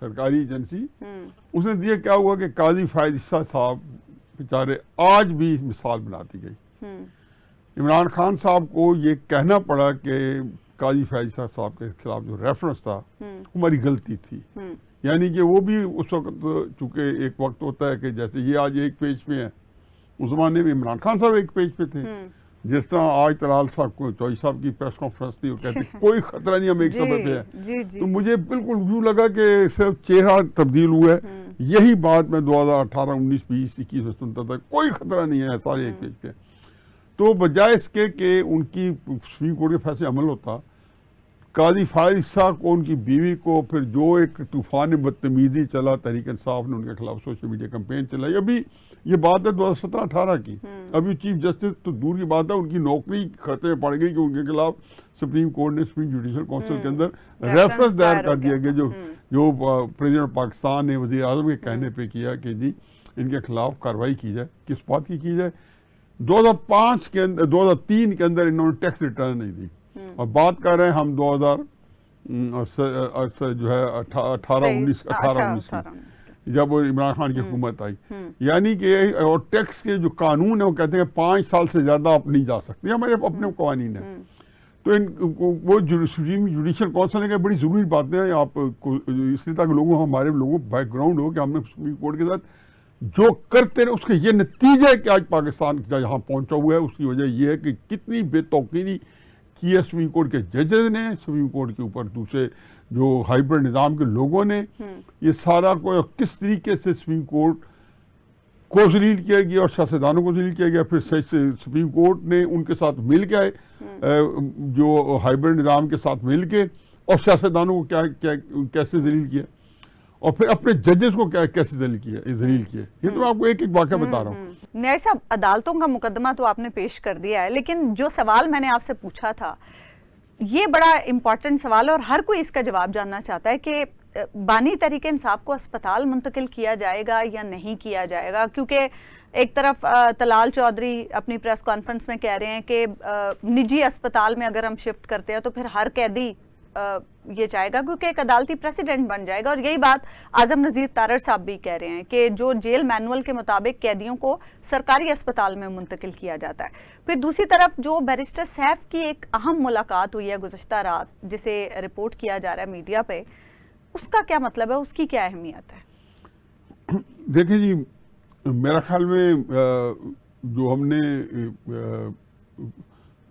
سرکاری ایجنسی, اس نے دیا کیا ہوا کہ قاضی فائز عیسیٰ صاحب بیچارے آج بھی مثال بناتی گئی. عمران خان صاحب کو یہ کہنا پڑا کہ قاضی فائز عیسیٰ صاحب کے خلاف جو ریفرنس تھا ہماری غلطی تھی. یعنی کہ وہ بھی اس وقت, چونکہ ایک وقت ہوتا ہے کہ جیسے یہ آج ایک پیج پہ ہے, اس زمانے میں عمران خان صاحب ایک پیج پہ تھے. جس طرح آج طلال صاحب کو چوئی صاحب کی پریس کانفرنس تھی, وہ کہتے کوئی خطرہ نہیں, ہم ایک صفحے پہ ہیں. تو مجھے بالکل یوں لگا کہ صرف چہرہ تبدیل ہوا ہے. یہی بات میں 2018, 19, 20, 21 میں سنتا تھا, کوئی خطرہ نہیں ہے, سارے ایک پیج پہ. تو بجائے اس کے کہ ان کی سپریم کورٹ کے فیصلے عمل ہوتا, قاضی فائز عیسیٰ کو, ان کی بیوی کو, پھر جو ایک طوفان بدتمیزی چلا تحریک انصاف نے ان کے خلاف سوشل میڈیا کمپین چلائی. ابھی یہ بات ہے 2017-18 کی, ابھی چیف جسٹس تو دور کی بات ہے, ان کی نوکری خطرے میں پڑ گئی کہ ان کے خلاف سپریم کورٹ نے سپریم جوڈیشل کونسل کے اندر ریفرنس دائر کر دیا کہ جو پریزیڈنٹ پاکستان نے وزیر اعظم کے کہنے پہ کیا کہ جی ان کے خلاف کارروائی کی جائے. کس بات کی جائے؟ 2003 کے اندر انہوں نے ٹیکس ریٹرن نہیں دی, اور بات کر رہے ہیں ہم 2000 جو ہے 18-19 کی, جب عمران خان کی حکومت آئی. یعنی کہ اور ٹیکس کے جو قانون ہے وہ کہتے ہیں 5 سال سے زیادہ آپ نہیں جا سکتے, ہمارے اپنے قوانین ہیں. تو وہ جوڈیشل کونسل نے کہا بڑی ضروری باتیں ہیں آپ اس لیے تاکہ لوگوں, ہمارے لوگوں بیک گراؤنڈ ہو کہ ہم نے سپریم کورٹ کے ساتھ جو کرتے رہے اس کے یہ نتیجہ ہے کہ آج پاکستان یہاں پہنچا ہوا ہے. اس کی وجہ یہ ہے کہ کتنی بے توقیری کی ہے سپریم کورٹ کے ججز نے, سپریم کورٹ کے اوپر دوسرے جو ہائیبرڈ نظام کے لوگوں نے, یہ سارا کو کس طریقے سے سپریم کورٹ کو ذلیل کیا گیا اور سیاستدانوں کو ذلیل کیا گیا. پھر سپریم کورٹ نے ان کے ساتھ مل کے جو ہائیبرڈ نظام کے ساتھ مل کے اور سیاستدانوں کو کیسے ذلیل کیا, اور پھر اپنے ججز کو کیسے ذلیل کیا. یہ تو میں آپ کو ایک ایک واقعہ بتا رہا ہوں. نیائی صاحب, عدالتوں کا مقدمہ تو آپ نے پیش کر دیا ہے, لیکن جو سوال میں نے آپ سے پوچھا تھا یہ بڑا امپورٹنٹ سوال ہے اور ہر کوئی اس کا جواب جاننا چاہتا ہے کہ بانی تحریک انصاف کو اسپتال منتقل کیا جائے گا یا نہیں کیا جائے گا. کیونکہ ایک طرف طلال چودھری اپنی پریس کانفرنس میں کہہ رہے ہیں کہ نجی اسپتال میں اگر ہم شفٹ کرتے ہیں تو پھر ہر قیدی یہ چاہے گا کیونکہ ایک عدالتی پریسیڈنٹ بن جائے گا. اور یہی بات اعظم نذیر تارڑ صاحب بھی کہہ رہے ہیں کہ جو جیل مینول کے مطابق قیدیوں کو سرکاری اسپتال میں منتقل کیا جاتا ہے. پھر دوسری طرف جو بیرسٹر سیف کی ایک اہم ملاقات ہوئی ہے گزشتہ رات, جسے رپورٹ کیا جا رہا ہے میڈیا پہ, اس کا کیا مطلب ہے, اس کی کیا اہمیت ہے؟ دیکھیں جی, میرا خیال میں جو ہم نے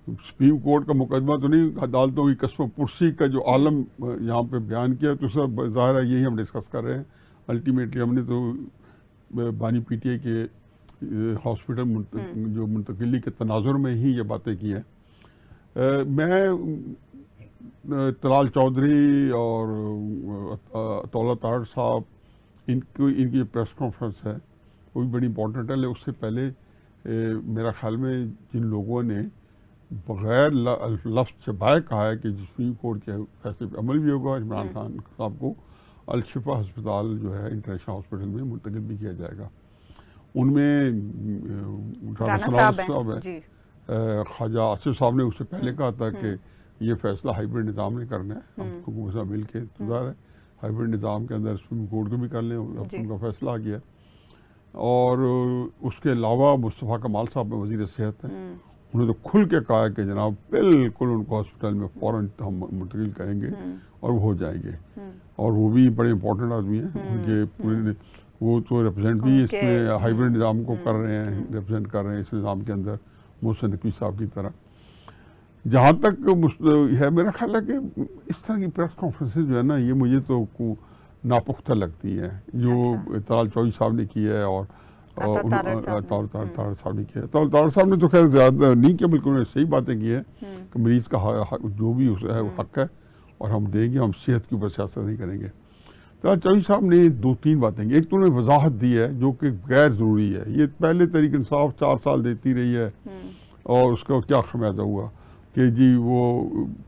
سپریم کورٹ کا مقدمہ تو نہیں, عدالتوں کی قسم و پرسی کا جو عالم یہاں پہ بیان کیا, تو سب ظاہر ہے یہی ہم ڈسکس کر رہے ہیں. الٹیمیٹلی ہم نے تو بانی پی ٹی آئی کے ہاسپٹل جو منتقلی کے تناظر میں ہی یہ باتیں کی ہیں. میں طلال چودھری اور طلال تارڑ صاحب ان کی پریس کانفرنس ہے وہ بھی بڑی امپورٹنٹ ہے. اس سے پہلے میرا خیال میں جن لوگوں نے بغیر لفظ چبائے کہا ہے کہ سپریم کورٹ کے فیصلے پہ عمل بھی ہوگا, عمران خان صاحب کو الشفا ہسپتال جو ہے انٹرنیشنل ہاسپٹل میں منتقل بھی کیا جائے گا. ان میں رانا صاحب ہیں, خواجہ آصف صاحب نے اس سے پہلے کہا تھا کہ یہ فیصلہ ہائیبرڈ نظام نے کرنا ہے, ہم حکومت سے مل کے ظاہر ہے ہائیبرڈ نظام کے اندر سپریم کورٹ کو بھی کر لیں, ان کا فیصلہ آ گیا. اور اس کے علاوہ مصطفیٰ کمال صاحب وزیر صحت ہیں, انہوں نے تو کھل کے کہا کہ جناب بالکل ان کو ہاسپٹل میں فوراً ہم منتقل کریں گے اور وہ ہو جائیں گے. اور وہ بھی بڑے امپورٹنٹ آدمی ہیں, ان کے پورے وہ تو ریپرزینٹ بھی اس میں ہائیبرڈ نظام کو کر رہے ہیں, ریپرزینٹ کر رہے ہیں اس نظام کے اندر محسن نقوی صاحب کی طرح. جہاں تک ہے میرا خیال ہے کہ اس طرح کی پریس کانفرنسز جو ہے نا, یہ مجھے تو ناپختہ لگتی ہیں جو طلال چودھری صاحب نے کی ہے اور طلال صاحب نے کیا. طلال صاحب نے تو خیر زیادہ نہیں کیا, بلکہ انہوں نے صحیح باتیں کی ہیں کہ مریض کا جو بھی ہے وہ حق ہے اور ہم دیں گے, ہم صحت کے اوپر سیاست نہیں کریں گے. طلال چودھری صاحب نے 2-3 باتیں کی. ایک تو انہوں نے وضاحت دی ہے جو کہ غیر ضروری ہے. یہ پہلے تحریک انصاف 4 سال دیتی رہی ہے اور اس کا کیا خمیازہ ہوا کہ جی وہ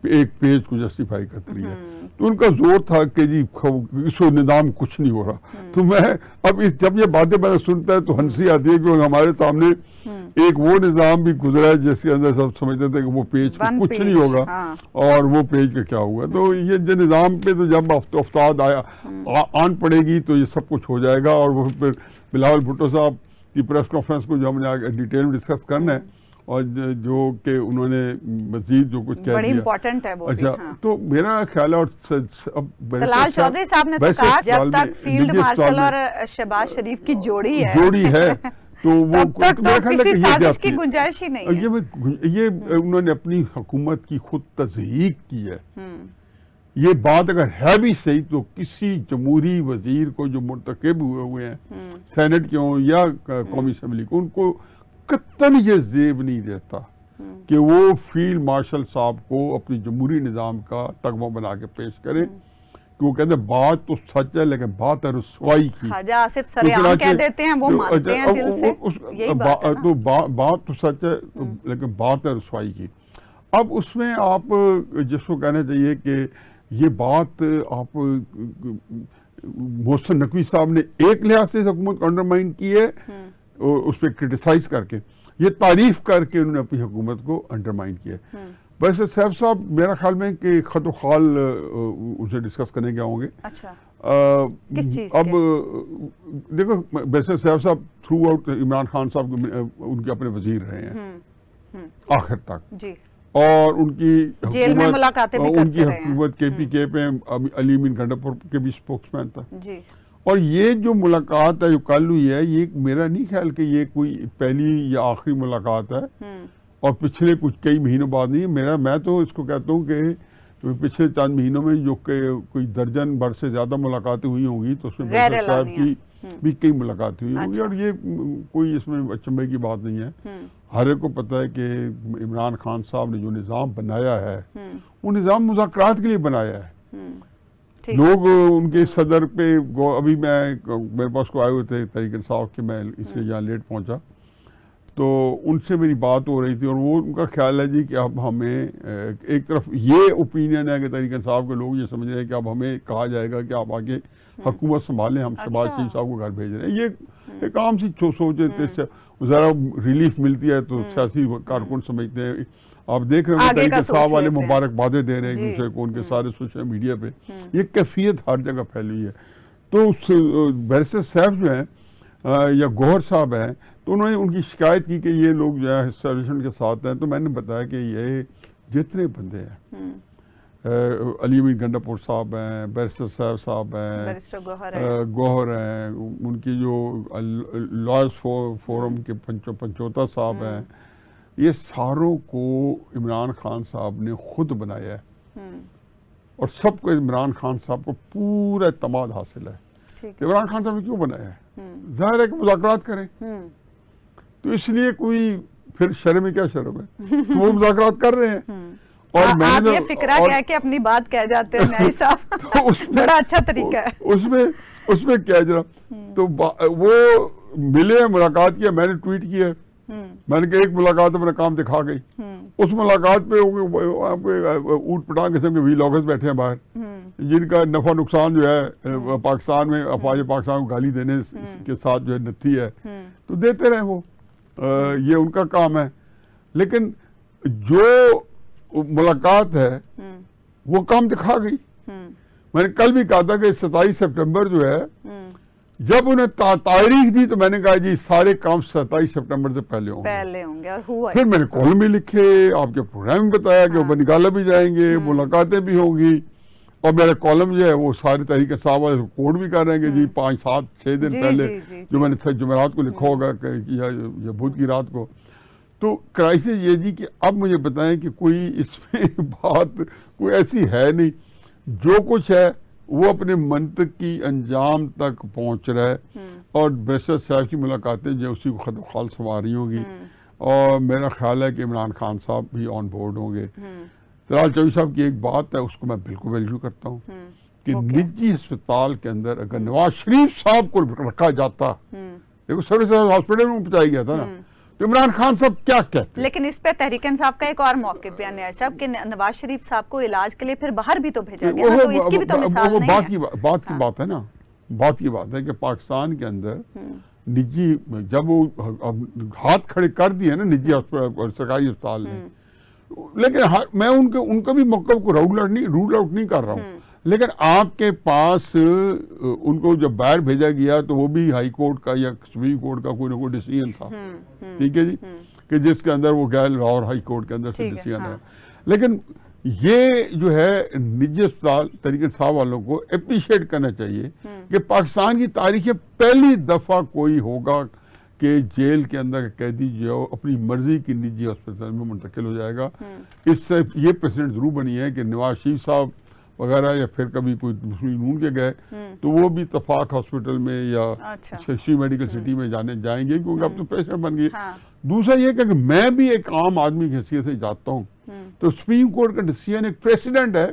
ایک پیج کو جسٹیفائی کرتی رہی ہے. تو ان کا زور تھا کہ جی اس نظام کچھ نہیں ہو رہا. تو میں اب جب یہ باتیں میں سنتا ہے تو ہنسی آتی ہے کہ ہمارے سامنے ایک وہ نظام بھی گزرا ہے جس کے اندر سب سمجھتے تھے کہ وہ پیج پہ کچھ نہیں ہوگا اور وہ پیج کا کیا ہوا. تو یہ جو نظام پہ تو جب افتاد آیا آن پڑے گی تو یہ سب کچھ ہو جائے گا. اور وہ پھر بلاول بھٹو صاحب کی پریس کانفرنس کو جو ہم نے ڈیٹیل میں ڈسکس کرنا ہے اور جو کہ انہوں نے مزید جو کچھ کہہ دیا بڑی امپورٹنٹ ہے وہ. اچھا تو میرا خیال ہے اور طلال چودھری صاحب نے تو کہا جب تک فیلڈ مارشل اور شہباز شریف کی جوڑی ہے تو وہ کسی سازش کی گنجائش ہی نہیں ہے. یہ انہوں نے اپنی حکومت کی خود تضحیق کی ہے. یہ بات اگر ہے بھی صحیح تو کسی جمہوری وزیر کو جو مرتکب ہوئے ہیں سینٹ کے ہوں یا قومی اسمبلی کو, ان کو قطعاً یہ زیب نہیں دیتا کہ وہ فیلڈ مارشل صاحب کو اپنی جمہوری نظام کا تغمہ بنا کے پیش کریں کہ وہ کہتے ہیں بات تو سچ ہے لیکن بات ہے رسوائی کی. خواجہ آصف سریعام کہہ دیتے ہیں وہ مانتے ہیں دل سے, یہی بات ہے نا. تو بات تو سچ ہے لیکن بات ہے رسوائی کی. اب اس میں آپ جس کو کہنا چاہیے کہ یہ بات آپ محسن نقوی صاحب نے ایک لحاظ سے حکومت کو انڈرمائن کی ہے اس پہ کرٹیسائز کر کے, یہ تعریف کر کے انہوں نے اپنی حکومت کو انڈرمائن کیا ہے. ویسے سیف صاحب میرا خیال میں کہ خط و خال ان سے ڈسکس کرنے کے ہوں گے. اچھا کس چیز اب دیکھو ویسے سیف صاحب تھرو آؤٹ عمران خان صاحب ان کے اپنے وزیر رہے ہیں آخر تک جی, اور ان کی جیل میں ملاقاتیں بھی کرتے رہے ہیں. حکومت کے پی کے پہ علی امین گنڈاپور کے بھی اسپوکس مین تھا جی. اور یہ جو ملاقات ہے جو کل ہوئی ہے یہ میرا نہیں خیال کہ یہ کوئی پہلی یا آخری ملاقات ہے اور پچھلے کچھ کئی مہینوں بعد نہیں ہے. میں تو اس کو کہتا ہوں کہ پچھلے چند مہینوں میں جو کہ کوئی درجن بھر سے زیادہ ملاقاتیں ہوئی ہوں گی تو اس میں بشیر صاحب کی بھی کئی ملاقاتیں ہوئی ہوں گی. اور یہ کوئی اس میں اچنبھے کی بات نہیں ہے. ہر ایک کو پتہ ہے کہ عمران خان صاحب نے جو نظام بنایا ہے وہ نظام مذاکرات کے لیے بنایا ہے. لوگ ان کے صدر پہ ابھی میرے پاس کو آئے ہوئے تھے تحریک انصاف کے, میں اس لیے یہاں لیٹ پہنچا تو ان سے میری بات ہو رہی تھی اور وہ ان کا خیال ہے جی کہ اب ہمیں ایک طرف یہ اوپینین ہے کہ تحریک انصاف کے لوگ یہ سمجھ رہے ہیں کہ اب ہمیں کہا جائے گا کہ آپ آگے حکومت سنبھالیں, ہم شہباز شریف صاحب کو گھر بھیج رہے ہیں. یہ ایک عام سی سوچ ہے, ذرا ریلیف ملتی ہے تو سیاسی کارکن سمجھتے ہیں. آپ دیکھ رہے ہیں تحریک انصاف والے مبارکبادیں دے رہے ہیں ایک دوسرے کو ان کے سارے سوشل میڈیا پہ. یہ کیفیت ہر جگہ پھیلی ہوئی ہے. تو بیرسٹر سیف جو ہیں یا گوہر صاحب ہیں تو انہوں نے ان کی شکایت کی کہ یہ لوگ جو ہے اسٹیبلشمنٹ کے ساتھ ہیں. تو میں نے بتایا کہ یہ جتنے بندے ہیں علی امین گنڈاپور صاحب ہیں, بیرسٹر سیف صاحب ہیں, گوہر ہیں, ان کی جو لائرز فورم کے پنچوتا صاحب ہیں, یہ ساروں کو عمران خان صاحب نے خود بنایا ہے اور سب کو عمران خان صاحب کو پورا اعتماد حاصل ہے. عمران خان صاحب نے کیوں بنایا ہے؟ ظاہر ہے کہ مذاکرات کریں. تو اس لیے کوئی پھر شرم میں کیا شرم ہے, وہ مذاکرات کر رہے ہیں. اور آپ یہ فکرہ کہہ کے اپنی بات کہہ جاتے ہیں نیائی صاحب, بڑا اچھا طریقہ ہے. اس میں کیا جرا تو وہ ملے, ملاقات کیا, میں نے ٹویٹ کیا, میں نے کہا ایک ملاقات اپنا کام دکھا گئی. اس ملاقات پہ اوٹ پٹانگ قسم کے وی لاگرز بیٹھے ہیں باہر جن کا نفع نقصان جو ہے پاکستان میں افواج پاکستان کو گالی دینے کے ساتھ جو ہے نتی ہے تو دیتے رہے, وہ یہ ان کا کام ہے. لیکن جو ملاقات ہے وہ کام دکھا گئی. میں نے کل بھی کہا تھا کہ 27 سپٹمبر جو ہے جب انہیں تاریخ دی تو میں نے کہا جی سارے کام 27 سپٹمبر سے پہلے ہوں گے. اور ہوا. پھر میں نے کالم بھی لکھے, آپ کے پروگرام میں بتایا کہ وہ نکالا بھی جائیں گے, ملاقاتیں بھی ہوں گی. اور میرا کالم جو ہے وہ سارے تحریک انصاف والے کوڈ بھی کر رہے ہیں کہ جی 5 7 6 دن پہلے جو میں نے جمعرات کو لکھا ہوگا یا بدھ کی رات کو. تو کرائسس یہ جی کہ اب مجھے بتائیں کہ کوئی اس میں بات کوئی ایسی ہے نہیں, جو کچھ ہے وہ اپنے منطق کی انجام تک پہنچ رہا ہے. اور بیرسٹر صاحب کی ملاقاتیں جو اسی کو خط و خال سنوار رہی ہوں گی. اور میرا خیال ہے کہ عمران خان صاحب بھی آن بورڈ ہوں گے. طلال چودھری صاحب کی ایک بات ہے اس کو میں بالکل ویلیو کرتا ہوں کہ نجی ہسپتال کے اندر اگر نواز شریف صاحب کو رکھا جاتا, دیکھو سروس ہاسپٹل میں پہنچایا گیا تھا نا, تو عمران خان صاحب کیا کہتے ہیں. لیکن اس پہ تحریک انصاف کا ایک اور موقف بھی ہے صاحب کہ نواز شریف صاحب کو علاج کے لیے پھر باہر بھی تو بھیجا گیا, تو اس کی بھی تو مثال نہیں ہے. بات کی بات ہے نا, بات کی بات ہے کہ پاکستان کے اندر نجی جب وہ ہاتھ کھڑے کر دیے نا نجی ہسپتال اور سرکاری ہسپتال نے، لیکن میں ان کا بھی موقف کو رول آؤٹ نہیں کر رہا ہوں، لیکن آپ کے پاس ان کو جب باہر بھیجا گیا تو وہ بھی ہائی کورٹ کا یا سپریم کورٹ کا کوئی نہ کوئی ڈیسیژن تھا، ٹھیک ہے جی، کہ جس کے اندر وہ گیا لاہور ہائی کورٹ کے اندر سے ڈیسیژن ہے. لیکن یہ جو ہے نجی اسپتال تحریک انصاف والوں کو اپریشیٹ کرنا چاہیے کہ پاکستان کی تاریخ میں پہلی دفعہ کوئی ہوگا کہ جیل کے اندر قیدی جو اپنی مرضی کی نجی ہسپتال میں منتقل ہو جائے گا. اس سے یہ پریسیڈنٹ ضرور بنی ہے کہ نواز شریف صاحب وغیرہ یا پھر کبھی کوئی مسلم نون کے گئے تو وہ بھی اتفاق ہاسپٹل میں یا شری میڈیکل سٹی میں جائیں گے کیونکہ اب تو پریسیڈنٹ بن گئی. دوسرا یہ کہ میں بھی ایک عام آدمی کی حیثیت سے جاتا ہوں تو سپریم کورٹ کا ڈیسیژن ایک پریسیڈنٹ ہے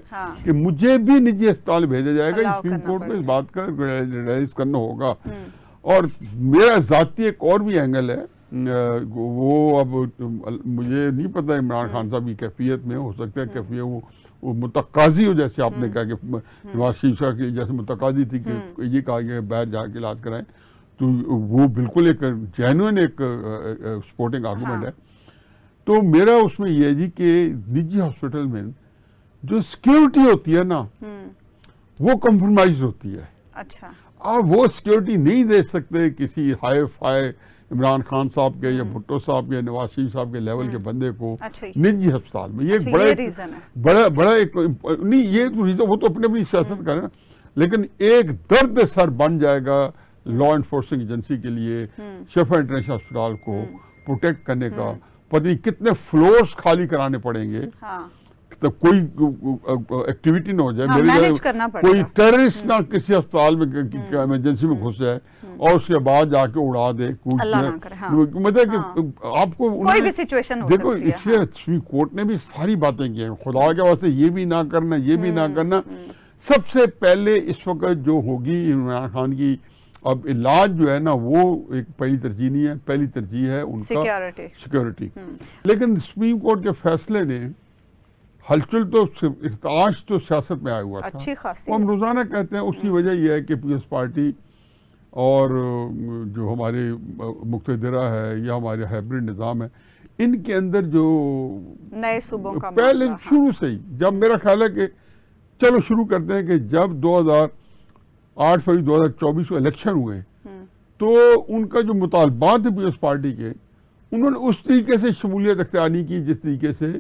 کہ مجھے بھی نجی اسپتال بھیجا جائے گا. سپریم کورٹ میں اس بات کا ریلائز کرنا ہوگا. اور میرا ذاتی ایک اور بھی اینگل ہے، وہ اب مجھے نہیں پتا عمران خان صاحب کی کیفیت میں ہو سکتا ہے کیفیت وہ متقاضی ہو، جیسے آپ نے کہا کہ نواز شریف صاحب کی جیسے متقاضی تھی کہ یہ کہا کہ باہر جا کے علاج کرائیں، تو وہ بالکل ایک جینوئن ایک سپورٹنگ آرگومنٹ ہے. تو میرا اس میں یہ ہے جی کہ نجی ہاسپٹل میں جو سیکیورٹی ہوتی ہے نا وہ کمپرومائز ہوتی ہے. اچھا، آپ وہ سیکیورٹی نہیں دے سکتے کسی ہائی فائی عمران خان صاحب کے یا بھٹو صاحب کے نواز شریف صاحب کے لیول کے بندے کو نجی ہسپتال میں. یہ بڑا ایک نہیں، یہ وہ تو اپنی سیاست کریں، لیکن ایک درد سر بن جائے گا لا انفورسنگ ایجنسی کے لیے شفا انٹرنیشنل ہسپتال کو پروٹیکٹ کرنے کا. پتہ نہیں کتنے فلورز خالی کرانے پڑیں گے تو کوئی ایکٹیویٹی نہ ہو جائے، کوئی ٹیررسٹ نہ کسی ہسپتال میں ایمرجنسی میں گھس جائے اور اس کے بعد جا کے اڑا دے کود دے. مطلب کہ آپ کو دیکھو اس لیے سپریم کورٹ نے بھی ساری باتیں کی ہیں، خدا کے واسطے یہ بھی نہ کرنا، یہ بھی نہ کرنا. سب سے پہلے اس وقت جو ہوگی عمران خان کی اب علاج جو ہے نا وہ ایک پہلی ترجیح نہیں ہے، پہلی ترجیح ہے ان کا سیکیورٹی. لیکن سپریم کورٹ کے فیصلے نے ہلچل تو ارتعاش تو سیاست میں آیا ہوا تھا، ہم روزانہ کہتے ہیں. اس کی وجہ یہ ہے کہ پیپلز پارٹی اور جو ہمارے مقتدرہ ہے یا ہمارے ہائبرڈ نظام ہے، ان کے اندر جو نئے صوبوں کا پہلے شروع سے ہی، جب میرا خیال ہے کہ چلو شروع کرتے ہیں کہ جب 8 فروری 2024 کو الیکشن ہوئے تو ان کا جو مطالبات تھے پیپلز پارٹی کے، انہوں نے اس طریقے سے شمولیت اختیار نہیں کی جس طریقے سے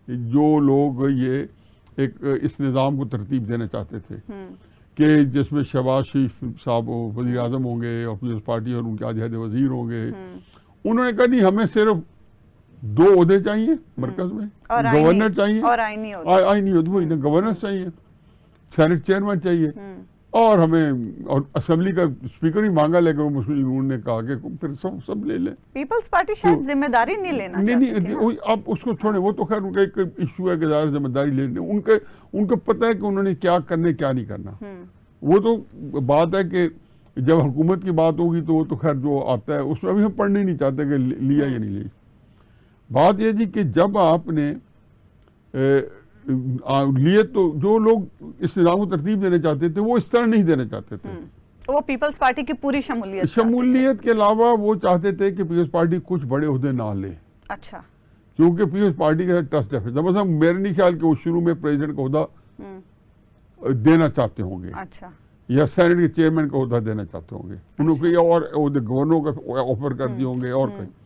جو لوگ یہ ایک اس نظام کو ترتیب دینا چاہتے تھے کہ جس میں شہباز شریف صاحب وزیر اعظم ہوں گے اور پیپلز پارٹی اور ان کے عہدے وزیر ہوں گے. انہوں نے کہا نہیں، ہمیں صرف 2 عہدے چاہیے مرکز میں، گورنر چاہیے اور آئینی عہدے، وہی نا گورنر چاہیے، سینٹ چیئرمین چاہیے، اور ہمیں اور اسمبلی کا اسپیکر ہی مانگا، لیکن وہ مسلم لیگ نے کہا کہ پھر سب لے لیں. پیپلز پارٹی شاید ذمہ داری نہیں لینا چاہتی. نہیں، آپ اس کو چھوڑیں، وہ تو خیر ان کا ایک ایشو ہے کہ ظاہر ذمہ داری لینے، ان کو پتہ ہے کہ انہوں نے کیا کرنے کیا نہیں کرنا. وہ تو بات ہے کہ جب حکومت کی بات ہوگی تو وہ تو خیر جو آتا ہے اس میں ابھی ہم پڑھنے ہی نہیں چاہتے کہ لیا یا نہیں لی. بات یہ جی کہ جب آپ نے لیے تو جو لوگ اس نظام کو ترتیب دینا چاہتے تھے وہ اس طرح نہیں دینا چاہتے تھے. وہ پیپلز پارٹی کی پوری شمولیت کے علاوہ وہ چاہتے تھے کہ پیپلز پارٹی کچھ بڑے عہدے نہ لے. اچھا، کیونکہ پیپلز پارٹی کا ٹرسٹ ڈیفیسٹ، مثلا میرے نہیں خیال کہ وہ شروع میں پریزیڈنٹ کا عہدہ دینا چاہتے ہوں گے یا سینٹ کے چیئرمین کا عہدہ دینا چاہتے ہوں گے. انہوں نے اور عہدے گورنروں کا آفر کر دیے ہوں گے اور کہیں،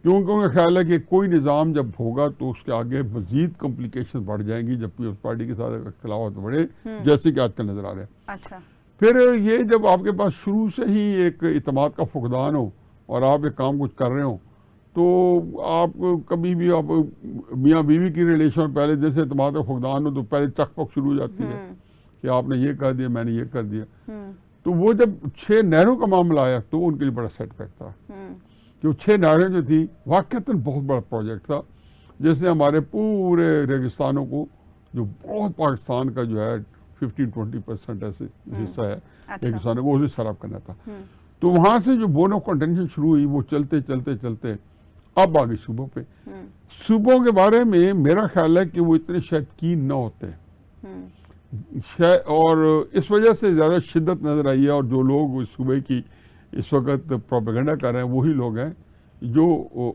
کیونکہ ان کا خیال ہے کہ کوئی نظام جب ہوگا تو اس کے آگے مزید کمپلیکیشن بڑھ جائیں گی جب پیپلز پارٹی کے ساتھ اختلافات بڑھے، جیسے کہ آج کل نظر آ رہے ہیں. اچھا، پھر یہ جب آپ کے پاس شروع سے ہی ایک اعتماد کا فقدان ہو اور آپ ایک کام کچھ کر رہے ہوں تو آپ کبھی بھی آپ میاں بیوی کی ریلیشن پہلے جیسے اعتماد کا فقدان ہو تو پہلے چک پک شروع ہو جاتی ہے کہ آپ نے یہ کر دیا، میں نے یہ کر دیا. تو وہ جب 6 نہروں کا معاملہ آیا تو ان کے لیے بڑا سیٹ بیک تھا کہ وہ 6 نہریں جو تھی واقعتاً بہت بڑا پروجیکٹ تھا، جیسے ہمارے پورے ریگستانوں کو جو بہت پاکستان کا جو ہے 15-20% ایسے حصہ ہے ریگستانوں کو اسے سراب کرنا تھا. تو وہاں سے جو بون آف کنٹینشن شروع ہوئی وہ چلتے چلتے چلتے اب آگے صوبوں پہ. صوبوں کے بارے میں میرا خیال ہے کہ وہ اتنے شاید کین نہ ہوتے اور اس وجہ سے زیادہ شدت نظر آئی ہے، اور جو لوگ اس صوبے کی اس وقت پروپیگنڈا کر رہے ہیں وہی لوگ ہیں جو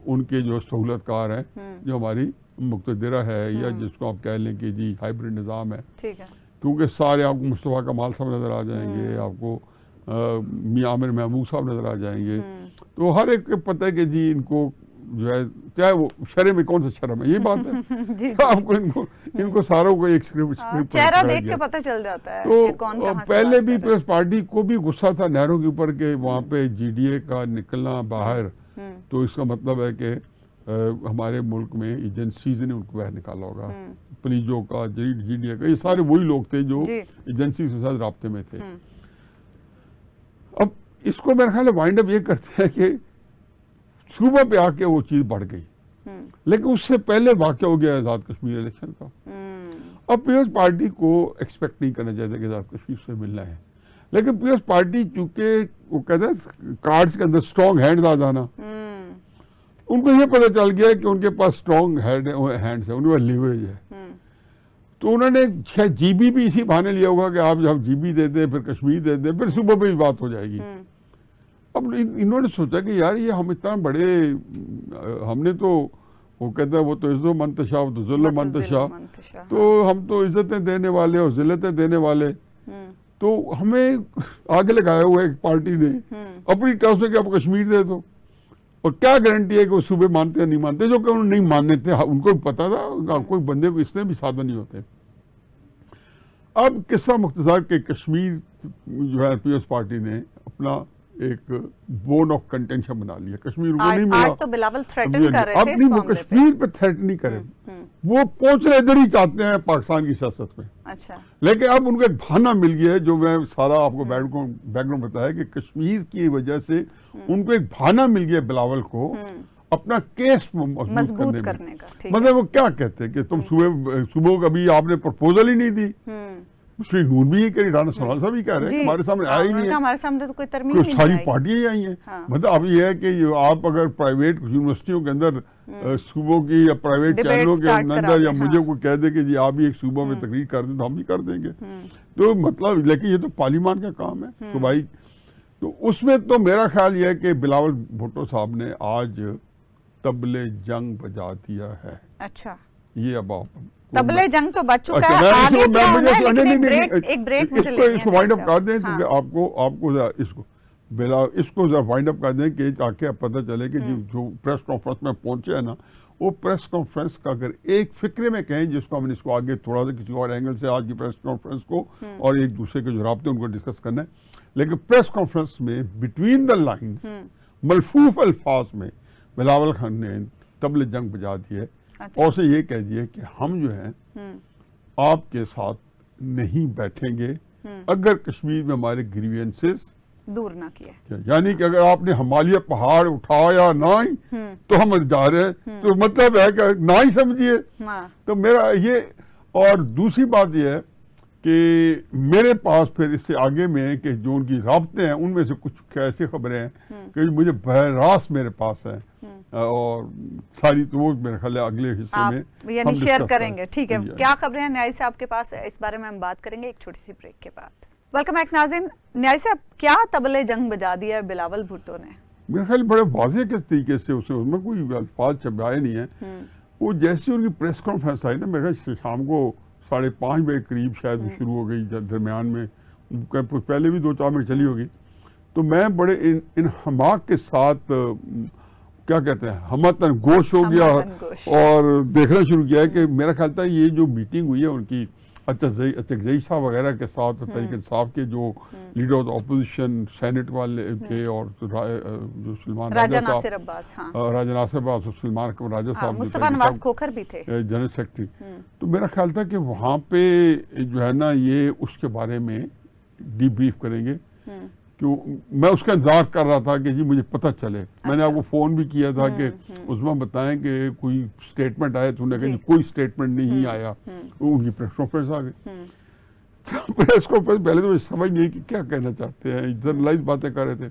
ان کے جو سہولت کار ہیں، جو ہماری مقتدرہ ہے یا جس کو آپ کہہ لیں کہ جی ہائبرڈ نظام ہے، کیونکہ سارے آپ کو مصطفیٰ کمال صاحب نظر آ جائیں گے، آپ کو میاں عامر محمود صاحب نظر آ جائیں گے، تو ہر ایک کو پتہ ہے کہ جی ان کو جو ہے چاہے وہ شرم میں کون سا شرم ہے، یہ بات ہے آپ کو ان کو ساروں کو ایک اسکرپٹ چہرہ دیکھ کے پتہ چل جاتا ہے کہ کون کہاں سے پہلے بھی پیپلز پارٹی کو بھی غصہ تھا نہرو کے اوپر کہ وہاں پہ جی ڈی اے کا نکلنا باہر، تو اس کا مطلب ہے کہ ہمارے ملک میں ایجنسیز نے ان کو باہر نکالا ہوگا، پلیجو کا، جی ڈی اے کا، یہ سارے وہی لوگ تھے جو ایجنسی کے ساتھ رابطے میں تھے۔ اب اس کو میرا خیال ہے وائنڈ اپ یہ کرتے ہیں کہ صوبہ پہ آ کے وہ چیز بڑھ گئی، لیکن اس سے پہلے واقعہ ہو گیا آزاد کشمیر الیکشن کا۔ اب پیپلز پارٹی کو ایکسپیکٹ نہیں کرنا چاہتے کہ آزاد کشمیر سے ملنا ہے، لیکن پیپلز پارٹی چونکہ وہ کہتے ہیں کارڈز کے اندر اسٹرانگ ہینڈ آ جانا، ان کو یہ پتہ چل گیا کہ ان کے پاس اسٹرانگ ہینڈز ہیں، ان کے پاس لیوریج ہے، تو انہوں نے شاید جی بی بھی اسی بہانے لیا ہوگا کہ آپ جب جی بی دے دیں پھر کشمیر دے دیں پھر صوبہ پہ بھی بات ہو جائے گی۔ اب انہوں نے سوچا کہ یار یہ ہم اتنا بڑے، ہم نے تو وہ کہتا ہے وہ تو عزت و منتشا، وہ تو ذل و منتشا، تو ہم تو عزتیں دینے والے اور ذلتیں دینے والے، تو ہمیں آگے لگایا ہوا ایک پارٹی نے اپنی طرف سے کہ آپ کشمیر دے دو، اور کیا گارنٹی ہے کہ وہ صوبے مانتے یا نہیں مانتے، جو کہ انہوں نے نہیں ماننے تھے، ان کو پتا تھا کوئی بندے کو اس نے بھی سادہ نہیں ہوتے۔ اب قصہ مختصر کہ کشمیر جو ہے پیپلز پارٹی نے اپنا ایک بون آف کنٹینشن بنا لیا، کشمیر کو نہیں ملا، آج تو بلاول تھریٹن کر رہے تھے اس وہ معاملے پہ، کشمیر پہ تھریٹ نہیں کرے، وہ پہنچنا ادھر ہی چاہتے ہیں پاکستان کی سیاست میں، لیکن اب ان کو ایک بہانہ مل گیا ہے جو میں سارا آپ کو بیک گراؤنڈ بتایا کہ کشمیر کی وجہ سے ان کو ایک بہانہ مل گیا بلاول کو اپنا کیس مضبوط کرنے کا۔ مطلب وہ کیا کہتے ہیں کہ تم صوبوں کا بھی آپ نے پرپوزل ہی نہیں دی، مسلم نون بھی یہ کہہ رہی، رانا سونال صاحب بھی کہہ رہے ہیں ہمارے سامنے آیا ہی نہیں ہے، ہمارے سامنے تو کوئی ترمیم نہیں ساری پارٹیاں ہی آئی ہیں۔ مطلب اب یہ ہے کہ آپ اگر پرائیویٹ یونیورسٹیوں کے اندر صوبوں کی یا پرائیویٹ چینلوں کے اندر یا مجھے کوئی کہہ دے کہ جی آپ بھی ایک صوبہ میں تقریر کر دیں تو ہم بھی کر دیں گے، تو مطلب لیکن یہ تو پارلیمان کا کام ہے صوبائی، تو اس میں تو میرا خیال یہ ہے کہ بلاول بھٹو صاحب نے آج طبلِ جنگ بجا دیا ہے۔ اچھا، یہ اب آپ طبلِ جنگ تو بچ چکا ہے، آگے کیا ہونا ہے، لیکن ایک بریک مجھے لینی ہے۔ اس کو وائنڈ اپ کر دیں کیونکہ آپ کو اس کو ذرا وائنڈ اپ کر دیں کہ تاکہ پتہ چلے کہ جو پریس کانفرنس میں پہنچے ہیں نا، وہ پریس کانفرنس کا اگر ایک فکرے میں کہیں جس کو ہم نے اس کو آگے تھوڑا سا کسی اور اینگل سے آج کی پریس کانفرنس کو اور ایک دوسرے کے جو رابطے ان کو ڈسکس کرنا ہے، لیکن پریس کانفرنس میں بٹوین دا لائنز ملفوف الفاظ میں بلاول خان نے طبلِ جنگ بجا دی ہے، اور اسے یہ کہہ دیا کہ ہم جو ہیں آپ کے ساتھ نہیں بیٹھیں گے اگر کشمیر میں ہمارے گریوینسز دور نہ کیے، یعنی کہ اگر آپ نے ہمالیہ پہاڑ اٹھایا نہ ہی تو ہم جا رہے ہیں، تو مطلب ہے کہ نہ ہی سمجھیے۔ تو میرا یہ، اور دوسری بات یہ ہے کہ میرے پاس پھر اس سے آگے میں کہ جو ان کی رابطے ہیں ان میں سے کچھ ایسی خبریں ہیں کہ مجھے براہ راست میرے پاس ہیں، اور ساری تو وہ میرے خیال ہے اگلے حصے میں یعنی شیئر کریں گے۔ ٹھیک ہے، کیا خبریں ہیں نیائی صاحب کے پاس، اس بارے میں ہم بات کریں گے ایک چھوٹی سی بریک کے بعد۔ ویلکم بیک ناظرین، نیائی صاحب کیا طبلِ جنگ بجا دیا ہے بلاول بھٹو نے؟ میرے خیال بڑے واضح کے طریقے سے اس میں کوئی الفاظ چھپائے نہیں ہیں، وہ جیسے ان کی پریس کانفرنس آئی نا، میرے خیال شام کو 5:30 بجے قریب شاید وہ شروع ہو گئی، درمیان میں پہلے بھی 2-4 منٹ چلی ہوگی، تو میں بڑے انہماک کے ساتھ کیا کہتے ہیں ہمتن گوش ہو گیا اور دیکھنا شروع کیا ہے کہ میرا خیال تھا یہ جو میٹنگ ہوئی ہے ان کی اچکزئی صاحب وغیرہ کے ساتھ، تحریک انصاف کے جو لیڈر آف اپوزیشن سینٹ والے تھے، اور جو سلمان راجہ ناصر عباس، راجہ ناصر عباس اور سلمان راجہ صاحب، مصطفیٰ نواز کھوکھر بھی تھے جنرل سیکرٹری، تو میرا خیال تھا کہ وہاں پہ جو ہے نا یہ اس کے بارے میں ڈی بریف کریں گے، کہ میں اس کا انتظار کر رہا تھا کہ جی مجھے پتہ چلے۔ میں نے آپ کو فون بھی کیا تھا کہ اس میں بتائیں کہ کوئی سٹیٹمنٹ آیا، تو انہوں نے کہا کوئی سٹیٹمنٹ نہیں آیا، ان کی پریس کانفرنس آ گئی۔ پریس کانفرنس پہلے تو مجھے سمجھ نہیں کہ کیا کہنا چاہتے ہیں، جنرلائز باتیں کر رہے تھے،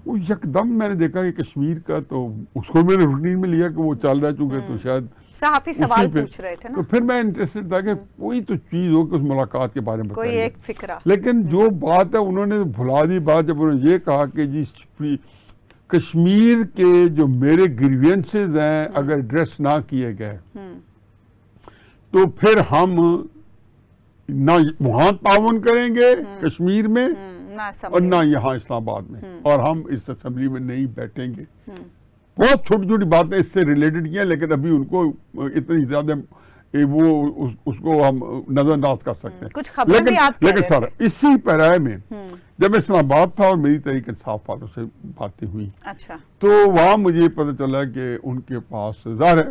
وہ یکدم میں نے دیکھا کہ کشمیر کا، تو اس کو میں نے روٹین میں لیا کہ وہ چل رہا ہے چونکہ، تو شاید صحافی سوال پوچھ رہے تھے نا, تو پھر میں انٹرسٹڈ تھا کہ کوئی تو چیز ہو کہ اس ملاقات کے بارے میں کوئی بتائیے. ایک فکرہ. لیکن جو بات ہے انہوں نے بھلا دی بات جب انہوں نے یہ کہا کہ جی کشمیر کے جو میرے گریوینسز ہیں اگر ایڈریس نہ کیے گئے تو پھر ہم نہ وہاں تعاون کریں گے کشمیر میں اور نہ یہاں اسلام آباد میں, اور ہم اس اسمبلی میں نہیں بیٹھیں گے. بہت چھوٹی چھوٹی باتیں اس سے ریلیٹڈ کی ہیں, لیکن ابھی ان کو اتنی زیادہ وہ اس کو ہم نظر انداز کر سکتے ہیں. لیکن سر اسی پیرائے میں جب میں اسلام آباد تھا اور میری تحریک انصاف والوں سے باتیں ہوئی تو وہاں مجھے پتہ چلا کہ ان کے پاس ظاہر ہے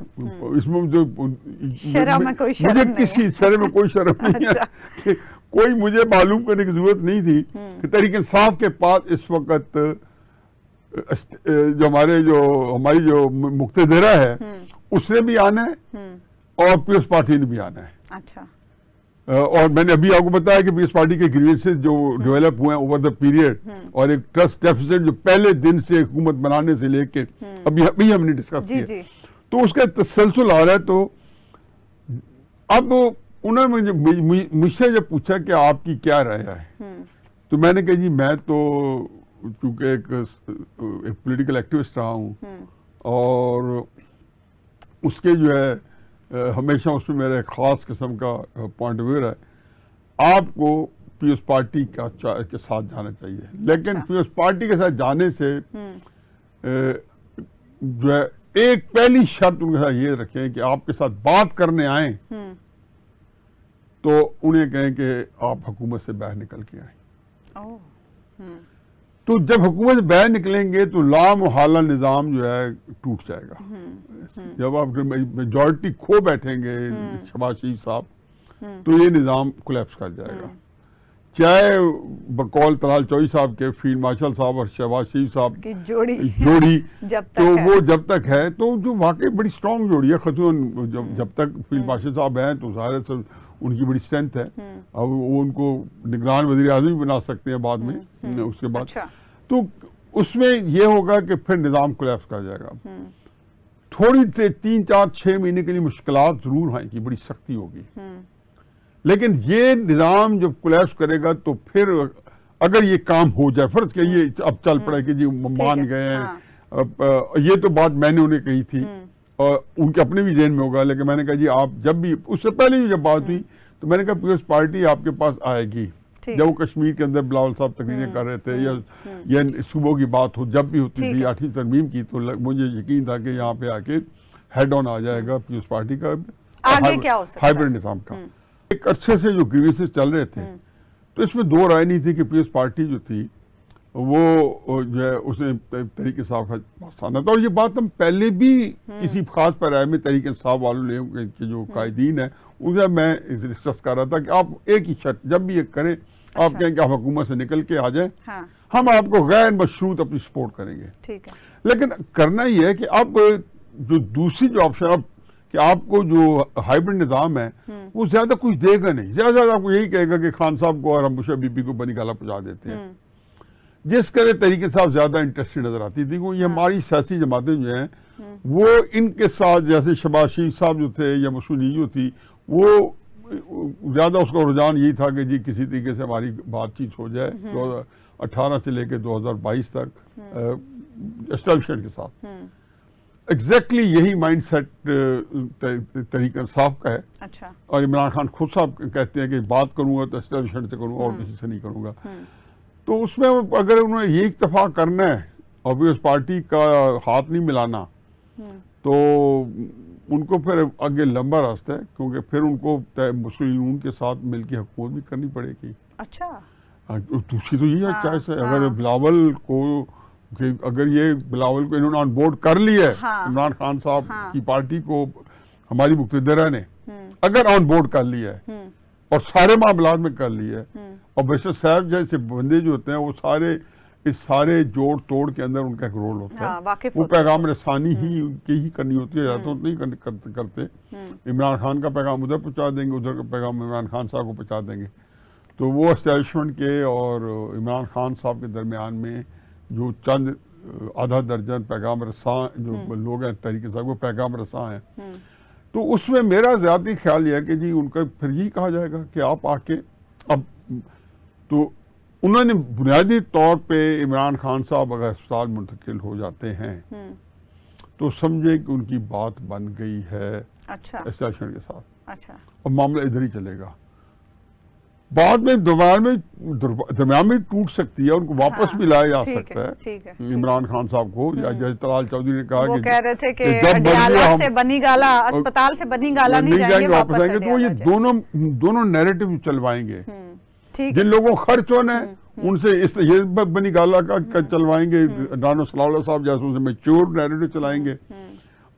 اس میں جو مجھے کسی شرح میں کوئی شرم نہیں ہے کہ کوئی مجھے معلوم کرنے کی ضرورت نہیں تھی کہ تحریک انصاف کے پاس اس وقت جو ہماری جو مقتدرہ ہے اس نے بھی آنا ہے اور پیپلز پارٹی نے بھی آنا ہے. اچھا. اور میں نے ابھی آپ کو بتایا کہ پیپلز پارٹی کے گریوینسز جو ڈیولپ ہوئے ہیں اوور دا پیریڈ اور ایک ٹرسٹ ڈیفیسٹ جو پہلے دن سے حکومت بنانے سے لے کے ابھی ہم نے ڈسکس کیا تو اس کا تسلسل آ رہا ہے. تو اب انہوں نے مجھ سے جب پوچھا کہ آپ کی کیا رائے ہے تو میں نے کہا جی میں تو چونکہ ایک پولیٹیکل ایکٹیوسٹ رہا ہوں اور اس کے جو ہے ہمیشہ اس میں میرا ایک خاص قسم کا پوائنٹ آف ویو ہے. آپ کو پیپلز پارٹی کے ساتھ جانا چاہیے, لیکن پیپلز پارٹی کے ساتھ جانے سے جو ہے ایک پہلی شرط ان کے ساتھ یہ رکھیں کہ آپ کے ساتھ بات کرنے آئیں تو انہیں کہیں کہ آپ حکومت سے باہر نکل کے آئیں. تو جب حکومت سے باہر نکلیں گے تو لامحالہ نظام جو ہے ٹوٹ جائے گا. جب آپ میجورٹی کھو بیٹھیں گے شہباز شریف صاحب تو یہ نظام کولیپس کر جائے گا. چاہے بقول طلال چوئی صاحب کے فیلڈ مارشل صاحب اور شہباز شریف صاحب کی جوڑی تو وہ جب تک ہے تو جو واقعی بڑی اسٹرانگ جوڑی ہے. خصوصاً جب تک فیلڈ مارشل صاحب ہیں تو ظاہر ہے ان کی بڑی اسٹرینتھ ہے. اب وہ ان کو نگران وزیر اعظم بھی بنا سکتے ہیں بعد میں اس کے بعد. تو اس میں یہ ہوگا کہ پھر نظام کولیپس کر جائے گا. تھوڑی سے 3-4-6 مہینے کے لیے مشکلات ضرور ہیں کہ بڑی سختی ہوگی, لیکن یہ نظام جب کولیپس کرے گا تو پھر اگر یہ کام ہو جائے, فرض کہ یہ اب چل پڑے کہ جی مان گئے ہیں, یہ تو بات میں نے انہیں کہی تھی اور ان کے اپنے بھی ذہن میں ہوگا, لیکن میں نے کہا جی آپ جب بھی اس سے پہلے بھی جب بات ہوئی تو میں نے کہا پیپلز پارٹی آپ کے پاس آئے گی. جب وہ کشمیر کے اندر بلاول صاحب تقریریں کر رہے تھے یا صوبوں کی بات ہو جب بھی ہوتی تھی 8ویں ترمیم کی تو مجھے یقین تھا کہ یہاں پہ آ کے ہیڈ آن آ جائے گا پیپلز پارٹی کا ہائیبرڈ نظام کا. ایک عرصے سے جو گریوینسز چل رہے تھے تو اس میں دو رائے نہیں تھی کہ پیپلز پارٹی جو تھی وہ جو ہے اس نے تحریک انصاف کا پاس آنا تھا. اور یہ بات ہم پہلے بھی کسی خاص پیرائے میں تحریک انصاف والوں کے جو قائدین ہیں ان سے میں ڈسکس کر رہا تھا کہ آپ ایک ہی شرط جب بھی یہ کریں آپ کہیں کہ آپ حکومت سے نکل کے آ جائیں, ہم آپ کو غیر مشروط اپنی سپورٹ کریں گے. لیکن کرنا یہ ہے کہ اب جو دوسری جو آپشن اب کہ آپ کو جو ہائیبرڈ نظام ہے وہ زیادہ کچھ دے گا نہیں, زیادہ آپ کو یہی کہے گا کہ خان صاحب کو اور ہم مشرف بی پی کو بنی گالا پہنچا دیتے ہیں. جس کرے تحریک انصاف زیادہ انٹرسٹڈ نظر آتی تھی وہ یہ ہماری سیاسی جماعتیں جو ہیں وہ ان کے ساتھ جیسے شہباز شریف صاحب جو تھے یا مسعود جو تھی وہ زیادہ اس کا رجحان یہی تھا کہ جی کسی طریقے سے ہماری بات چیت ہو جائے 2018 سے لے کے 2022 تک اسٹیبلشمنٹ کے ساتھ. ایگزیکٹلی یہی مائنڈ سیٹ تحریک انصاف کا ہے. اور عمران خان خود صاحب کہتے ہیں کہ بات کروں گا تو اسٹیبلشمنٹ سے کروں گا اور کسی سے نہیں کروں گا. تو اس میں اگر انہوں نے یہ اتفاق کرنا ہے اور پیپلز پارٹی کا ہاتھ نہیں ملانا تو ان کو پھر آگے لمبا راستہ ہے, کیونکہ پھر ان کو مسلم یونین کے ساتھ مل کے حکومت بھی کرنی پڑے گی. دوسری تو یہ چوائس ہے. اگر بلاول کو اگر یہ بلاول کو انہوں نے آن بورڈ کر لیا ہے عمران خان صاحب کی پارٹی کو ہماری مقتدرہ نے اگر آن بورڈ کر لیا ہے اور سارے معاملات میں کر لیا ہے, اور بشیر صاحب جیسے بندے جو ہوتے ہیں وہ اس سارے جوڑ توڑ کے اندر ان کا ایک رول ہوتا ہے, وہ پیغام رسانی ہی کرنی ہوتی ہے, یا تو نہیں کرتے. عمران خان کا پیغام ادھر پہنچا دیں گے, ادھر کا پیغام عمران خان صاحب کو پہنچا دیں گے. تو وہ اسٹیبلشمنٹ کے اور عمران خان صاحب کے درمیان میں جو چند آدھا درجن پیغام رساں جو لوگ ہیں تحریک صاحب وہ پیغام رساں ہیں. تو اس میں میرا ذاتی خیال یہ ہے کہ جی ان کا پھر یہی کہا جائے گا کہ آپ آ کے اب تو انہوں نے بنیادی طور پہ عمران خان صاحب اگر اسپتال منتقل ہو جاتے ہیں تو سمجھے کہ ان کی بات بن گئی ہے اچھا اسٹیشن کے ساتھ, اچھا اور معاملہ ادھر ہی چلے گا. بعد میں درمیان میں ٹوٹ سکتی ہے, ان کو واپس بھی لایا جا سکتا ہے عمران خان صاحب کو, یا جیسے طلال چودھری نے کہا وہ کہہ رہے تھے کہ اڈیالہ سے بنی گالا, اسپتال سے بنی گالا نہیں جائیں گے, واپس آئیں گے. تو یہ دونوں نیریٹو چلوائیں گے. جن لوگوں کو خرچ ہونا ہے ان سے یہ بنی گالا کا چلوائیں گے, رانو صلاح صاحب جیسے ان سے میچور نیریٹو چلائیں گے,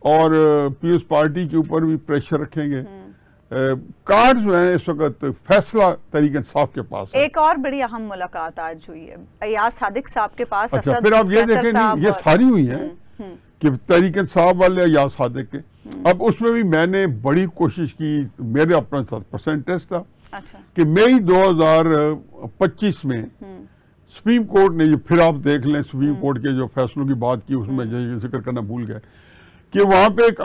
اور پیپلز پارٹی کے اوپر بھی پریشر رکھیں گے. کارڈ جو ہیں اس وقت فیصلہ تحریک انصاف کے پاس ہے. ایک اور بڑی اہم ملاقات آج ہوئی ہے ایاز صادق صاحب کے پاس. اچھا پھر آپ یہ دیکھیں یہ ساری ہوئی ہیں کہ تحریک انصاف والے ایاز صادق کے. اب اس میں بھی میں نے بڑی کوشش کی, میرے اپنا 7% ٹیسٹ تھا کہ مئی 2025 میں سپریم کورٹ نے, پھر آپ دیکھ لیں سپریم کورٹ کے جو فیصلوں کی بات کی اس میں ذکر کرنا بھول گئے کہ وہاں پہ ایک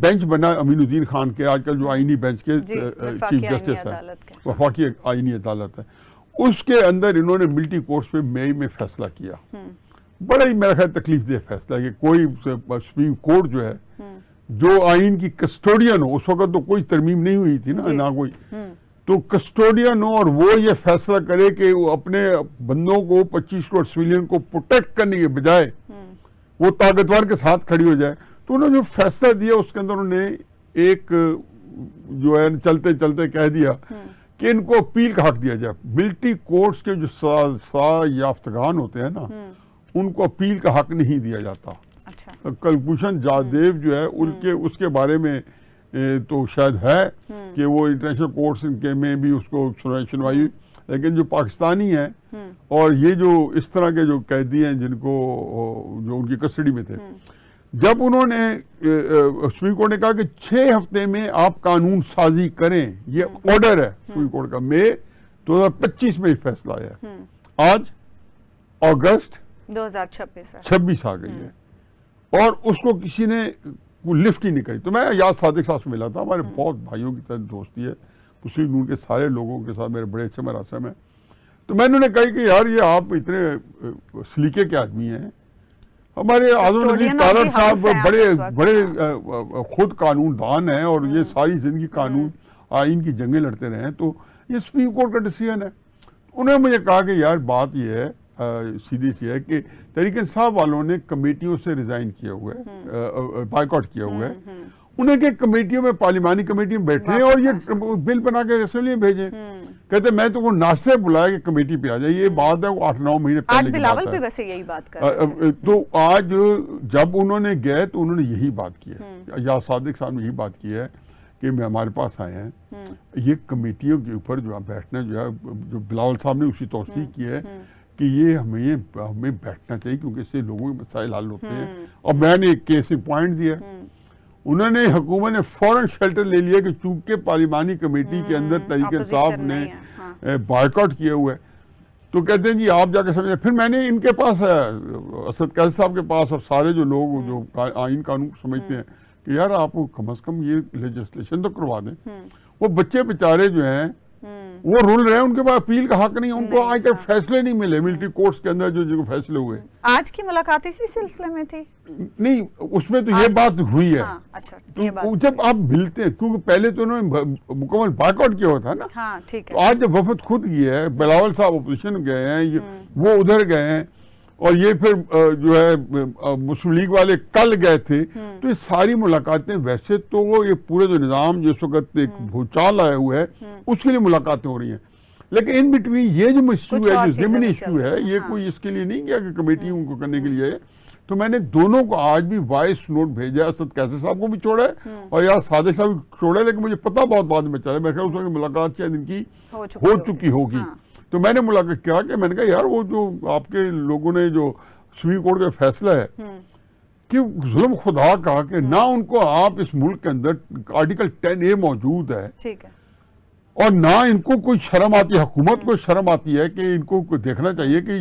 بینچ بنا امین الدین خان کے, آج کل جو آئینی بینچ کے چیف جسٹس ہیں, وفاقی آئینی عدالت ہے, اس کے اندر انہوں نے ملٹی کورٹس پہ مئی میں فیصلہ کیا. بڑا ہی میرا خیال تکلیف دہ فیصلہ ہے کہ کوئی سپریم کورٹ جو ہے جو آئین کی کسٹوڈین ہو, اس وقت تو کوئی ترمیم نہیں ہوئی تھی نا, نہ کوئی, تو کسٹوڈین ہو اور وہ یہ فیصلہ کرے کہ وہ اپنے بندوں کو 25 کروڑ سویلین کو پروٹیکٹ کرنے کے بجائے وہ طاقتور کے ساتھ کھڑی ہو جائے. تو انہوں نے جو فیصلہ دیا اس کے اندر انہوں نے ایک جو ہے چلتے چلتے کہہ دیا کہ ان کو اپیل کا حق دیا جائے. ملٹی کورٹس کے جو سزا یافتگان ہوتے ہیں نا, ان کو اپیل کا حق نہیں دیا جاتا. کلبھوشن جادیو جو ہے ان کے اس کے بارے میں تو شاید ہے کہ وہ انٹرنیشنل کورٹس کے میں بھی اس کو سنوائی, لیکن جو پاکستانی ہیں اور یہ جو اس طرح کے جو قیدی ہیں جن کو جو ان کی کسٹڈی میں تھے, جب انہوں نے سپریم کورٹ نے کہا کہ 6 ہفتے میں آپ قانون سازی کریں, یہ آرڈر ہے سپریم کورٹ کا, مئی 2025 میں یہ فیصلہ آیا ہے. آج اگست 2026 آ گئی ہے اور اس کو کسی نے لفٹ ہی نہیں کری. تو میں ایاز صادق صاحب سے ملا تھا, ہمارے بہت بھائیوں کی طرح دوستی ہے, مسلم لیگ کے سارے لوگوں کے ساتھ میرے بڑے اچھے مراسم ہیں. تو میں نے کہا کہ یار یہ آپ اتنے سلیقے کے آدمی ہیں, ہمارے اعظم نظیر طارق صاحب بڑے خود قانون دان ہیں اور یہ ساری زندگی قانون آئین کی جنگیں لڑتے رہے ہیں, تو یہ سپریم کورٹ کا ڈیسیژن ہے. انہوں نے مجھے کہا کہ یار بات یہ ہے سیدھی سی ہے کہ تحریک انصاف والوں نے کمیٹیوں سے ریزائن کیا ہوا ہے, بائیکاٹ کیا ہوا ہے. انہیں کہ کمیٹیوں میں پارلیمانی کمیٹی میں بیٹھے ہیں اور یہ بل بنا کے اسمبلی میں بھیجیں. کہتے میں تو وہ ناشتے بلایا کہ کمیٹی پہ آ جائے. یہ بات ہے وہ 8-9 مہینے پہلے کی بات ہے. ویسے یہی بات کر رہے ہیں. تو آج جب انہوں نے گئے تو انہوں نے یہی بات کی ہے, ایاز صادق صاحب نے یہی بات کی ہے کہ ہمارے پاس آئے ہیں, یہ کمیٹیوں کے اوپر جو بیٹھنا جو ہے, جو بلاول صاحب نے اسی توثیق کی ہے کہ یہ ہمیں بیٹھنا چاہیے کیونکہ اس سے لوگوں کے مسائل حل ہوتے ہیں. اور میں نے ایک کیس پوائنٹ دیا, انہوں نے حکومت نے فوراً شیلٹر لے لیا کہ چونکہ پارلیمانی کمیٹی کے اندر تحریک انصاف نے بائیکاٹ کیا ہوا ہے, تو کہتے ہیں جی آپ جا کے سمجھیں. پھر میں نے ان کے پاس اسد قیصر صاحب کے پاس اور سارے جو لوگ جو آئین قانون سمجھتے ہیں کہ یار آپ کم از کم یہ لیجسلیشن تو کروا دیں. وہ بچے بیچارے جو ہیں وہ رول رہے ہیں, ان کے پاس اپیل کا حق نہیں, ان کو آج تک فیصلے نہیں ملے ملٹری کورٹس کے اندر جو فیصلے ہوئے. آج کی ملاقات اسی سلسلے میں تھی نہیں, اس میں تو یہ بات ہوئی ہے جب آپ ملتے ہیں, کیونکہ پہلے تو انہوں نے مکمل بائیکاٹ کیا ہوا تھا نا. آج جب وفد خود گیا ہے, بلاول صاحب اپوزیشن گئے ہیں, وہ ادھر گئے ہیں, اور یہ پھر جو ہے مسلم لیگ والے کل گئے تھے. تو یہ ساری ملاقاتیں ویسے تو یہ پورے جو نظام جس وقت ایک بھوچال آیا ہوا ہے اس کے لیے ملاقاتیں ہو رہی ہیں, لیکن ان بٹوین یہ جو ایشو ہے, جو ضمنی ایشو ہے, یہ کوئی اس کے لیے نہیں کیا کہ کمیٹی ان کو کرنے کے لیے ہے. تو میں نے دونوں کو آج بھی وائس نوٹ بھیجا, اسد قیصر صاحب کو بھی چھوڑا ہے اور ایاز صادق صاحب کو چھوڑا ہے, لیکن مجھے پتہ بہت بعد میں چلا, میں خیال اس وقت ملاقات شاید ان کی ہو چکی ہوگی. تو میں نے ملاقات کیا کہ میں نے کہا یار وہ جو آپ کے لوگوں نے جو سپریم کورٹ کا فیصلہ ہے کہ ظلم خدا کا کہ نہ ان کو آپ اس ملک کے اندر آرٹیکل 10A موجود ہے, اور نہ ان کو کوئی شرم آتی ہے، حکومت کو شرم آتی ہے کہ ان کو دیکھنا چاہیے کہ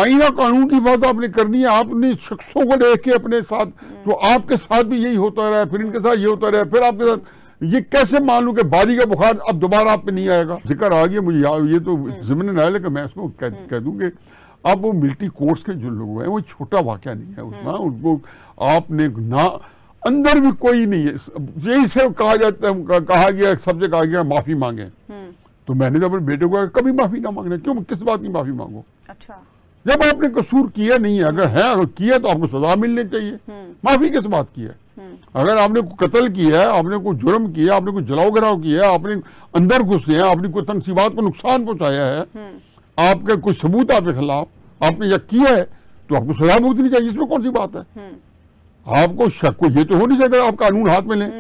آئینہ قانون کی بات آپ نے کرنی ہے، آپ نے شخصوں کو دیکھ کے اپنے ساتھ، تو آپ کے ساتھ بھی یہی ہوتا رہا ہے، پھر ان کے ساتھ یہ ہوتا رہا ہے، پھر آپ کے ساتھ یہ کیسے مان لوں کہ باری کا بخار اب دوبارہ آپ پہ نہیں آئے گا؟ ذکر آ گیا مجھے یہ تو ضمن ہے، لیکن میں اس کو کہہ دوں کہ اب وہ ملٹری کورٹس کے جو لوگ ہیں وہ چھوٹا واقعہ نہیں ہے اس میں، ان کو آپ نے نہ اندر بھی کوئی نہیں ہے، یہی سے کہا جاتا ہے، کہا گیا سب سے کہا گیا معافی مانگیں، تو میں نے تو اپنے بیٹے کو کہا کبھی معافی نہ مانگنا، کیوں کس بات کی معافی مانگو؟ اچھا، جب آپ نے قصور کیا نہیں ہے، اگر ہے اگر کیا تو آپ کو سزا ملنی چاہیے، معافی کس بات کی ہے؟ اگر آپ نے کوئی قتل کیا ہے، آپ نے کوئی جرم کیا، آپ نے کوئی جلاؤ گراؤ کیا ہے، آپ نے اندر گھسے ہیں، آپ نے کوئی تنصیبات کو نقصان پہنچایا ہے، آپ کا کوئی ثبوت آپ کے خلاف آپ نے یہ کیا ہے، تو آپ کو سزا بھگتنی چاہیے، اس میں کون سی بات ہے؟ آپ کو شک کو یہ تو ہو نہیں سکتا آپ قانون ہاتھ میں لیں،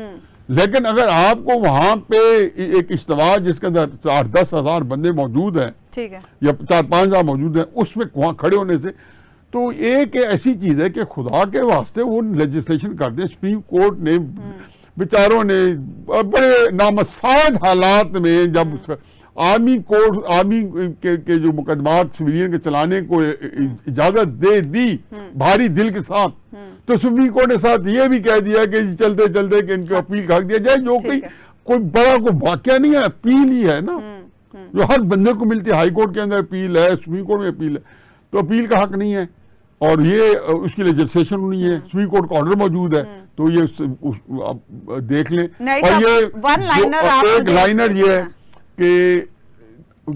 لیکن اگر آپ کو وہاں پہ ایک اجتماع جس کے اندر 8-10 ہزار بندے موجود ہیں یا 4-5 ہزار موجود ہیں، اس میں وہاں کھڑے ہونے سے تو ایک ایسی چیز ہے کہ خدا کے واسطے وہ لیجسلیشن کر دیں۔ سپریم کورٹ نے بیچاروں نے بڑے نامساعد حالات میں جب آرمی کے جو مقدمات سویلین کے چلانے کو اجازت دے دی بھاری دل کے ساتھ، تو سپریم کورٹ نے ساتھ یہ بھی کہہ دیا کہ چلتے چلتے کہ ان کو اپیل کا حق دیا جائے، جو کہ کوئی بڑا کوئی واقعہ نہیں ہے، اپیل ہی ہے نا، جو ہر بندے کو ملتی ہے۔ ہائی کورٹ کے اندر اپیل ہے، سپریم کورٹ میں اپیل ہے، تو اپیل کا حق نہیں ہے، اور یہ اس کی لیجسلیشن نہیں ہے، سپریم کورٹ کا آرڈر موجود ہے، تو یہ دیکھ لیں۔ اور یہ ایک لائنر یہ ہے کہ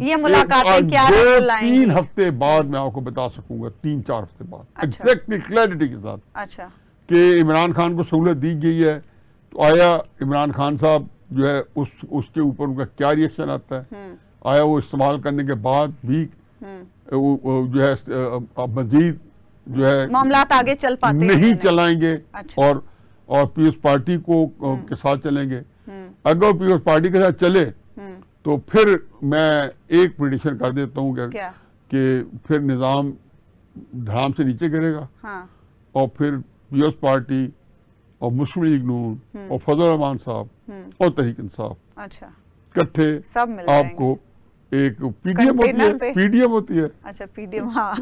یہ ملاقاتیں کیا رسل لائیں گی؟ 2-3 ہفتے بعد میں آپ کو بتا سکوں گا، 3-4 ہفتے بعد ایگزیکٹلی کلیئرٹی کے ساتھ، اچھا، کہ عمران خان کو سہولت دی گئی ہے، تو آیا عمران خان صاحب جو ہے اس کے اوپر ان کا کیا ریئیکشن آتا ہے؟ آیا وہ استعمال کرنے کے بعد بھی جو ہے مزید جو ہے معاملات آگے چل پاتے نہیں چلائیں گے، اور پیپلز پارٹی کو کے ساتھ چلیں گے؟ اگر پیپلز پارٹی کے ساتھ چلے تو پھر میں ایک پریڈکشن کر دیتا ہوں کہ پھر نظام دھڑام سے نیچے گرے گا، اور پھر پیپلز پارٹی اور مسلم لیگ نون اور فضل الرحمان صاحب اور تحریک انصاف اکٹھے آپ کو ایک پی ڈی ایم ہوتی ہے، اچھا پی ڈی ایم، ہاں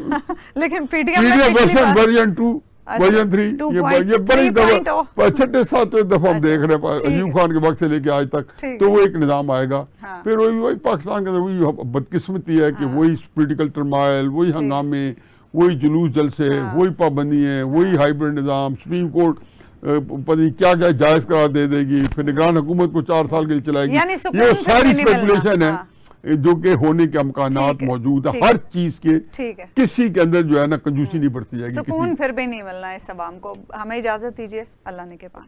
لیکن P D M version 2 version 3 یہ بڑی دفعہ 6-7 دفعہ ہم دیکھ رہے ہیں ایوب خان کے وقت سے لے کے آج تک، تو وہ ایک نظام آئے گا، پھر وہی پاکستان کے اندر وہی بدقسمتی ہے کہ وہی پولیٹیکل ٹرمائل، وہی ہنگامے، وہی جلوس جلسے، وہی پابندیاں، وہی ہائیبرڈ نظام، سپریم کورٹ پتہ نہیں کیا کیا جائز قرار دے دے گی، پھر نگران حکومت کو 4 سال کے لیے چلائے گی، یہ ساری اسپیکولیشن ہے جو کہ ہونے کے امکانات موجود ہیں ہر چیز کے، کسی کے اندر جو ہے نا کنجوسی نہیں برتی جائے گی، سکون پھر بھی نہیں ملنا اس عوام کو۔ ہمیں اجازت دیجیے، اللہ نے کے پان۔